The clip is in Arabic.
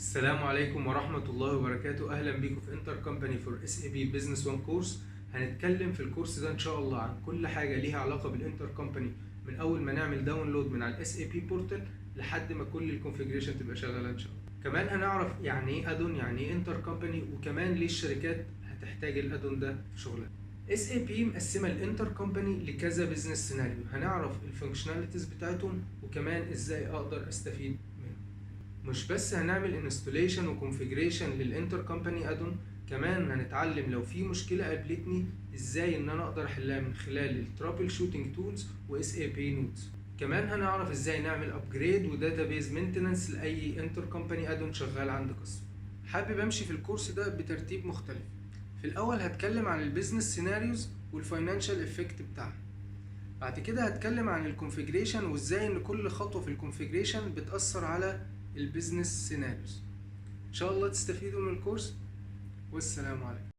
السلام عليكم ورحمة الله وبركاته. أهلا بيكم في انتر كومباني فور اس اي بي بزنس 1 كورس. هنتكلم في الكورس ده إن شاء الله عن كل حاجة ليها علاقة بالانتر كومباني، من أول ما نعمل داونلود من على الاس اي بي بورتال لحد ما كل الكونفيجريشن تبقى شغالة إن شاء الله. كمان هنعرف يعني إيه أدون، يعني إيه انتر كومباني، وكمان ليه الشركات هتحتاج الأدون ده في شغلها. اس اي بي مقسمة الانتر كومباني لكذا بزنس سيناريو، هنعرف الفانكشناليتيز بتاعتهم وكمان إزاي أقدر أستفيد. مش بس هنعمل انستوليشن وكونفيجريشن للانتر كومباني ادون، كمان هنتعلم لو في مشكله قابلتني ازاي ان انا اقدر احلها من خلال الترابل شوتنج تولز واس اي بي نودز. كمان هنعرف ازاي نعمل ابجريد وداتابيز مينتننس لاي انتر كومباني ادون شغال عند قسم. حابب امشي في الكورس ده بترتيب مختلف. في الاول هتكلم عن البيزنس سيناريوز والفاينانشال افكت بتاعها. بعد كده هتكلم عن الكونفيجريشن وازاي ان كل خطوه في الكونفيجريشن بتاثر على البيزنس سيناريوز. ان شاء الله تستفيدوا من الكورس، والسلام عليكم.